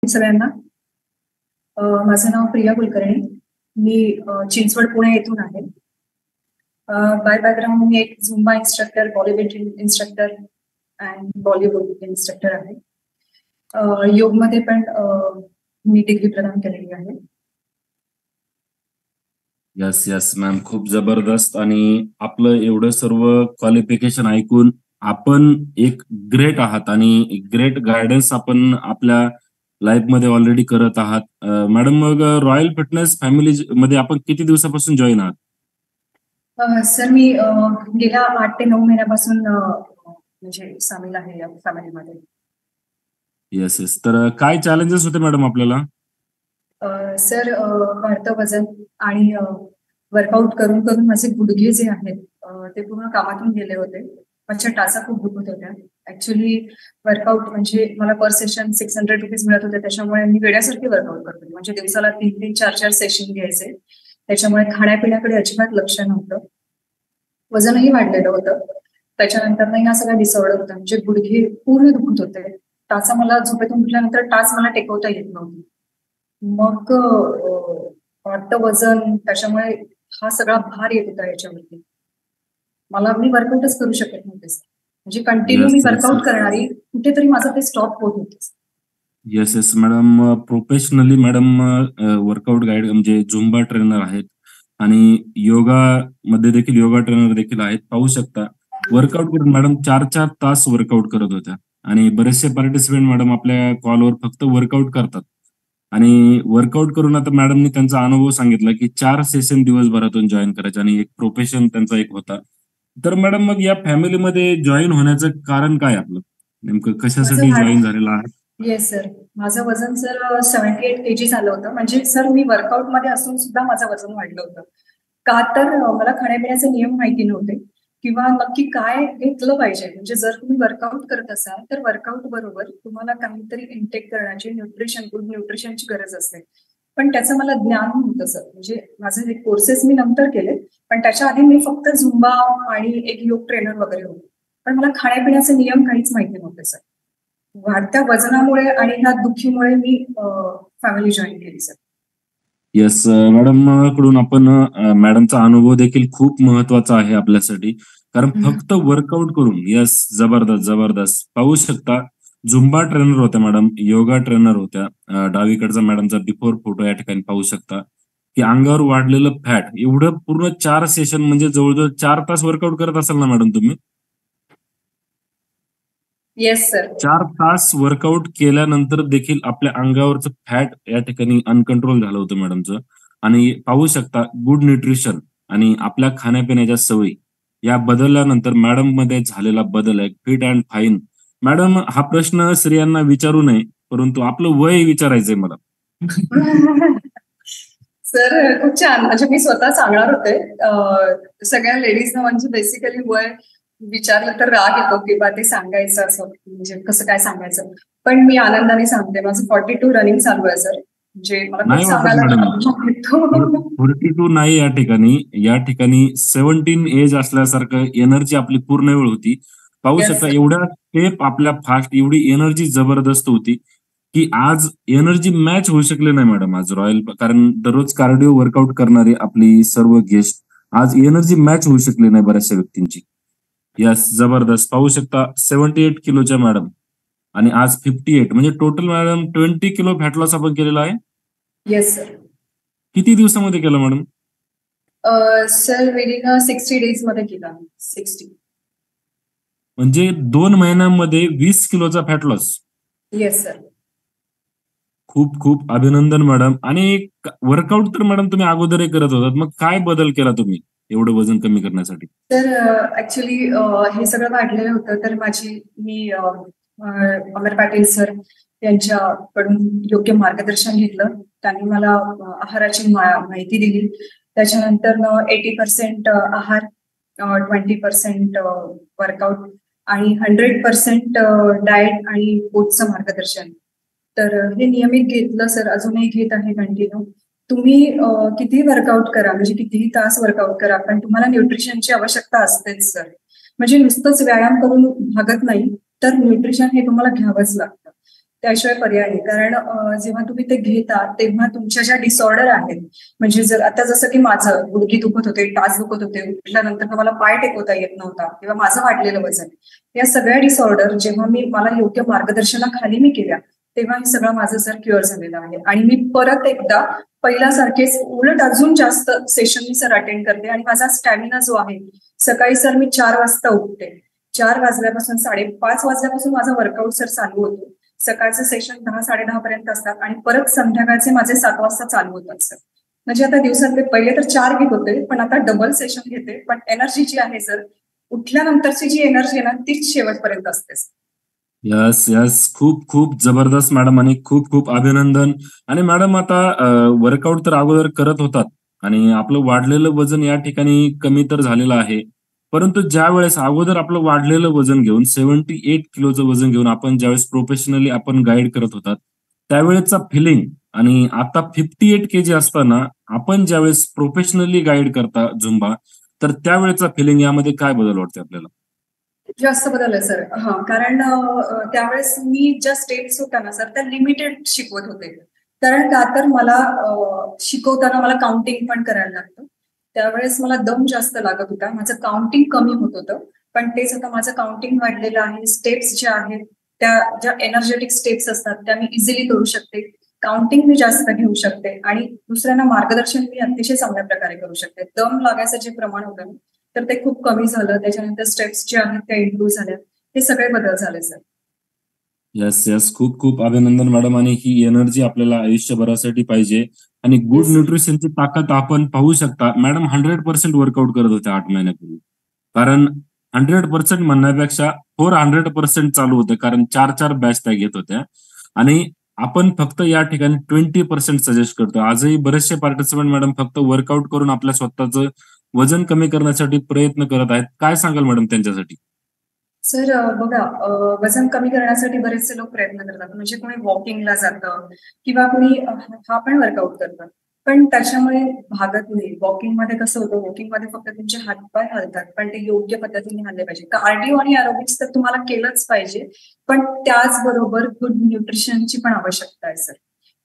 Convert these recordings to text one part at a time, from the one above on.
सगळ्यांना. माझं नाव प्रिया कुलकर्णी. मी चिंचवड पुणे येथून आहे. बाय बॅकग्राऊंड मी एक Zumba instructor, Bollywood instructor and Bollywood instructor आहे. योगमध्ये पण मी डिग्री प्रदान केलेली आहे. यस यस मॅम, खूप जबरदस्त. आणि आपलं एवढं सर्व क्वालिफिकेशन ऐकून आपण एक ग्रेट आहात आणि ग्रेट गायडन्स आपण आपल्या लाईफ मध्ये ऑलरेडी करत आहात. मॅडम, मग रॉयल फिटनेस फॅमिली मध्ये आपण किती दिवसापासून जॉईन आहात? सर, मी गेल्या 8 ते 9 महिन्यापासून म्हणजे सामील आहे या फॅमिलीमध्ये. Yes yes. तर काय चॅलेंजेस होते मॅडम आपल्याला? सर, वाढतं वजन आणि वर्कआउट करून करून माझे गुडघे जे आहेत ते पूर्ण कामातून गेले होते. माझ्या टाचा खूप दुखत होत्या. ऍक्च्युली वर्कआउट म्हणजे मला पर सेशन 600 रुपीज मिळत होते, त्याच्यामुळे मी वेड्यासारखी वर्कआउट करत होते. म्हणजे दिवसाला 3-3, 4-4 सेशन घ्यायचे. त्याच्यामुळे खाण्यापिण्याकडे अजिबात लक्ष नव्हतं. वजनही वाढलेलं होतं. त्याच्यानंतर हा सगळा डिसऑर्डर होता. म्हणजे गुडघे पूर्ण दुखत होते. टाचा मला झोपेतून उठल्यानंतर टाच मला टेकवता येत नव्हती. मग वाढतं वजन, त्याच्यामुळे हा सगळा भार येत होता याच्यावरती. मी वर्कआउटच करू शकत नव्हते. म्हणजे कंटिन्यू मी वर्कआउट करणारी, कुठेतरी माझं ते स्टॉप होत होते. Yes yes madam, professionally madam workout guide म्हणजे झुंबा ट्रेनर आहेत आणि योगा मध्ये देखील योगा ट्रेनर देखील आहेत. पाहू शकता वर्कआउट करून मॅडम 4-4 तास वर्कआउट करत होत्या. आणि बरेचसे पार्टिसिपेंट मॅडम आपल्या कॉलवर फक्त वर्कआउट करतात आणि वर्कआउट करून आता मॅडमनी त्यांचा अनुभव सांगितला की 4 सेशन दिवसभरातून जॉईन करायचे आणि एक प्रोफेशन त्यांचा एक होता. तर मॅडम, मग या फॅमिलीमध्ये जॉईन होण्याचं कारण काय आपलं? नेमकं कशासाठी जॉईन झालेलं आहे? येस सर, माझं वजन सर 78 kg झालं होतं. म्हणजे सर, मी वर्कआउट मध्ये असून सुद्धा माझं वजन वाढलं होतं. का तर मला खाण्यापिण्याचे नियम माहिती नव्हते किंवा नक्की काय घेतलं पाहिजे. म्हणजे जर तुम्ही वर्कआउट करत असाल तर वर्कआउट बरोबर तुम्हाला काहीतरी इनटेक करण्याची गुड न्यूट्रिशनची गरज असते. पण त्याचं मला ज्ञान नव्हतं सर. म्हणजे माझे हे कोर्सेस मी नंतर केले, पण त्याच्या आधी मी फक्त झुंबा आणि एक योग ट्रेनर वगैरे होते. पण मला खाण्यापिण्याचे नियम काहीच माहिती नव्हते सर. वाढत्या वजनामुळे आणि ह्या दुखीमुळे मी फॅमिली जॉईन केली सर. येस मॅडम, कडून आपण मॅडमचा अनुभव देखील खूप महत्वाचा आहे आपल्यासाठी. कारण फक्त वर्कआउट करून, यस, जबरदस्त जबरदस्त. पाहू शकता झुंबा ट्रेनर होत्या मॅडम, योगा ट्रेनर होत्या. डावीकडचा मॅडमचा बिफोर फोटो या ठिकाणी पाहू शकता की अंगावर वाढलेलं फॅट एवढं पूर्ण 4 सेशन म्हणजे जवळजवळ 4 तास वर्कआउट करत असाल ना मॅडम तुम्ही? Yes sir. 4 तास वर्कआउट केल्यानंतर देखील आपल्या अंगावरचं फॅट या ठिकाणी अनकंट्रोल झालं होतं मॅडमचं. आणि पाहू शकता गुड न्यूट्रिशन आणि आपल्या खाण्यापिण्याच्या सवयी या बदलल्यानंतर मॅडम मध्ये झालेला बदल आहे फिट अँड फाईन. मॅडम, हा प्रश्न स्त्रियांना विचारू नये, परंतु आपलं वय विचारायचंय मला. सर, खूप छान. म्हणजे मी स्वतः सांगणार होते सगळ्या लेडीजना, म्हणजे बेसिकली वय विचारलं तर राग येतो किंवा ते सांगायचं असं, म्हणजे कसं काय सांगायचं. पण मी आनंदाने सांगते, माझं 42 रनिंग चालू आहे सर. म्हणजे मला खूप नाही वाटत सांगायला मॅडम, येतो. 42 नाही, या ठिकाणी 17 एज असल्यासारखं एनर्जी आपली पूर्ण वेळ होती. पाहू Yes, शकता sir. एवढ्या स्टेप आपल्या फास्ट, एवढी एनर्जी जबरदस्त होती की आज एनर्जी मॅच होऊ शकले नाही मॅडम आज रॉयल. कारण दररोज कार्डिओ वर्कआउट करणारी आपली सर्व गेस्ट आज एनर्जी मॅच होऊ शकली नाही बऱ्याचशा व्यक्तींची. यस, जबरदस्त. पाहू शकता 78 किलोच्या मॅडम आणि आज 58, म्हणजे total madam 20 kilo fat loss आपण केलेला आहे. Yes sir. किती दिवसामध्ये केलं मॅडम? सर, विदिन 60 डेज मध्ये केला. 60. म्हणजे 2 महिन्यांमध्ये 20 किलोचा फॅट लॉस. Yes sir. खूप खूप अभिनंदन मॅडम. आणि वर्कआउट तर मॅडम तुम्ही अगोदरही करत होतात, मग काय बदल केला तुम्ही एवढं वजन कमी करण्यासाठी? तर ऍक्च्युली हे सगळं वाढलेलं होतं, तर मी अमर पाटील सर यांच्याकडून योग्य मार्गदर्शन घेतलं. त्यांनी मला आहाराची माहिती दिली. त्याच्यानंतर 80% आहार, 20% वर्कआउट आणि 100% डाएट आणि कोचचं मार्गदर्शन. तर हे नियमित घेतलं सर, अजूनही घेत आहे कंटिन्यू. तुम्ही कितीही वर्कआउट करा, म्हणजे कितीही तास वर्कआउट करा, पण तुम्हाला न्यूट्रिशनची आवश्यकता असतेच सर. म्हणजे नुसतंच व्यायाम करून भागत नाही, तर न्यूट्रिशन हे तुम्हाला घ्यावंच लागतं. त्याशिवाय पर्याय नाही. कारण जेव्हा तुम्ही ते घेता तेव्हा तुमच्या ज्या डिसऑर्डर आहेत, म्हणजे जर आता जसं की माझं गुडघे दुखत होते, टाच दुखत होते, उठल्यानंतर मला पाय टेकवता येत नव्हता किंवा माझं वाढलेलं वजन, या सगळ्या डिसऑर्डर जेव्हा मला योग्य मार्गदर्शनाखाली मी केल्या, तेव्हा हे सगळं माझं सर क्युअर झालेलं आहे. आणि मी परत एकदा पहिल्यासारखेच उलट अजून जास्त सेशन मी सर अटेंड करते. आणि माझा स्टॅमिना जो आहे, सकाळी सर मी 4 वाजता उठते. 4 वाजल्यापासून 5:30 वाजल्यापासून माझा वर्कआउट सर चालू होतो. सकाळचे सेशन 10-10:30 पर्यंत असतात आणि परत संध्याकाळचे माझे 7 वाजता चालू होतात सर. म्हणजे आता दिवसातले पहिले तर 4 घेत होते, पण आता डबल सेशन घेते. पण एनर्जी जी आहे सर, उठल्यानंतरची जी एनर्जी आहे ना, तीच शेवटपर्यंत असते सर. Yes, yes. खूप खूप जबरदस्त मॅडम आणि खूप खूप अभिनंदन. आणि मॅडम आता वर्कआउट तर अगोदर करत होतात आणि आपलं वाढलेलं वजन या ठिकाणी कमी तर झालेलं आहे. परंतु ज्यावेळेस अगोदर आपलं वाढलेलं वजन घेऊन 78 किलोचं वजन घेऊन आपण ज्यावेळेस प्रोफेशनली आपण गाईड करत होतात, त्यावेळेचा फिलिंग आणि आता 58 केजी असताना आपण ज्यावेळेस प्रोफेशनली गाईड करता झुंबा, तर त्यावेळेचा फिलिंग यामध्ये काय बदल वाटते आपल्याला? जास्त बदल आहे सर. हां, कारण त्यावेळेस मी ज्या स्टेप्स होत्या ना सर, त्या लिमिटेड शिकवत होते. कारण का तर मला शिकवताना मला काउंटिंग पण करायला लागतं. त्यावेळेस मला दम जास्त लागत होता. माझं काउंटिंग कमी होत होतं. पण तेच आता माझं काउंटिंग वाढलेलं आहे. स्टेप्स ज्या आहेत, त्या ज्या एनर्जेटिक स्टेप्स असतात, त्या मी इझिली करू शकते. काउंटिंग मी जास्त घेऊ शकते आणि दुसऱ्यांना मार्गदर्शन मी अतिशय चांगल्या प्रकारे करू शकते. दम लागायचं जे प्रमाण होतं ना, तर ते खूप कमी झालं. त्याच्यानंतर स्टेप्स जे आहेत त्या इम्प्रूव्ह झाल्या. हे सगळे बदल झाले सर. Yes, yes. खूप खूप अभिनंदन मॅडम. आणि ही एनर्जी आपल्याला आयुष्यभरासाठी पाहिजे. आणि गुड येस सर. न्यूट्रिशनची ताकद आपण पाहू शकता. मॅडम 100% वर्कआउट करत होत्या 8 महिन्यापूर्वी. कारण 100% म्हणण्यापेक्षा 400% चालू होतं. कारण 4-4 बॅच त्या घेत होत्या. आणि आपण फक्त या ठिकाणी 20% सजेस्ट करतो. आजही बरेचसे पार्टिसिपंट मॅडम फक्त वर्कआउट करून आपल्या स्वतःचं वजन कमी करण्यासाठी प्रयत्न करत आहेत. काय सांगाल मॅडम त्यांच्यासाठी? सर बघा, वजन कमी करण्यासाठी बरेचसे लोक प्रयत्न करतात. म्हणजे कोणी वॉकिंगला जातं किंवा कोणी हा पण वर्कआउट करतात. पण त्याच्यामुळे भागत नाही. वॉकिंगमध्ये कसं होतं, वॉकिंगमध्ये फक्त तुमचे हातपाय हलतात, पण ते योग्य पद्धतीने हलले पाहिजे. कार्डिओ आणि एरोबिक्स तर तुम्हाला केलंच पाहिजे, पण त्याचबरोबर गुड न्यूट्रिशनची पण आवश्यकता आहे सर.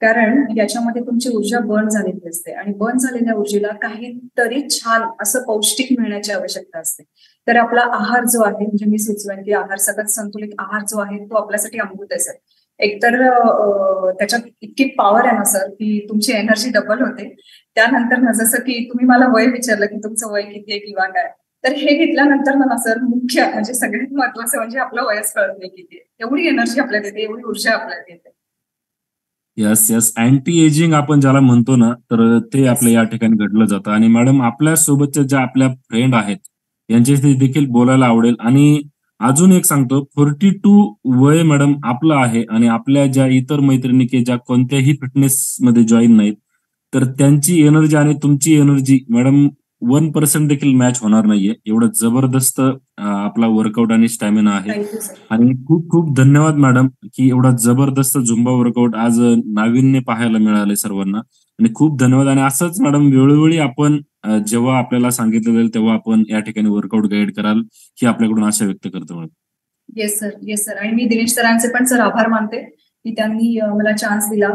कारण याच्यामध्ये तुमची ऊर्जा बर्न झालेली असते आणि बर्न झालेल्या ऊर्जेला काहीतरी छान असं पौष्टिक मिळण्याची आवश्यकता असते. तर आपला आहार जो आहे, म्हणजे मी सुचवेन की आहार, सगळ्यात संतुलित आहार जो आहे तो आपल्यासाठी अमृत आहे सर. एकतर त्याच्यात इतकी पॉवर आहे ना सर, की तुमची एनर्जी डबल होते. त्यानंतर ना, जसं की तुम्ही मला वय विचारलं की तुमचं वय किती आहे किंवा काय, तर हे घेतल्यानंतर ना सर, मुख्य म्हणजे सगळ्यात महत्वाचं म्हणजे आपलं वयच कळत नाही किती आहे. एवढी एनर्जी आपल्याला येते, एवढी ऊर्जा आपल्याला येते. Yes, yes. अँटी एजिंग आपण ज्याला म्हणतो ना, तर ते येस. आपल्या या ठिकाणी घडलं जातं. आणि मॅडम आपल्या सोबतच्या ज्या आपल्या फ्रेंड आहेत, यांच्याशी देखील बोलायला आवडेल. आणि अजून एक सांगतो, 42 वय मॅडम आपलं आहे आणि आपल्या ज्या इतर मैत्रिणी की ज्या कोणत्याही फिटनेसमध्ये जॉईन नाहीत, तर त्यांची एनर्जी आणि तुमची एनर्जी मॅडम 1% देखील मॅच होणार नाहीये. एवढं जबरदस्त आपला वर्कआउट आणि स्टॅमिना आहे. Thank you sir. आणि खूप खूप धन्यवाद मॅडम, की एवढा जबरदस्त झुंबा वर्कआउट आज नाविन्य पाहायला मिळाले सर्वांना. आणि खूप धन्यवाद. आणि असंच मॅडम वेळोवेळी आपण जेव्हा आपल्याला सांगितलं जाईल तेव्हा आपण या ठिकाणी वर्कआउट गाईड कराल, ही आपल्याकडून आशा व्यक्त करतो madam. Yes sir, yes sir. आणि मी दिनेश सरांचे पण सर आभार मानते की त्यांनी मला चान्स दिला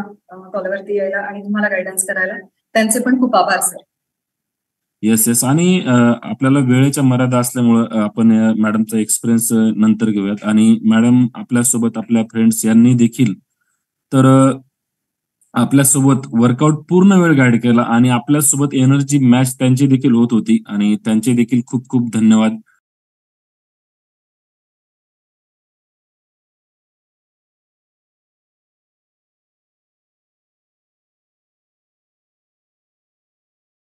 कॉलवरती यायला आणि तुम्हाला गायडन्स करायला. त्यांचे पण खूप आभार सर. Yes, yes. आणि आपल्याला वेळेच्या मर्यादा असल्यामुळं आपण मॅडमचा एक्सपिरियन्स नंतर घेऊयात. आणि मॅडम आपल्यासोबत आपल्या फ्रेंड्स यांनी देखील तर आपल्यासोबत वर्कआउट पूर्ण वेळ गाईड केला आणि आपल्यासोबत एनर्जी मॅच त्यांची देखील होत होती. आणि त्यांचे देखील खूप खूप धन्यवाद.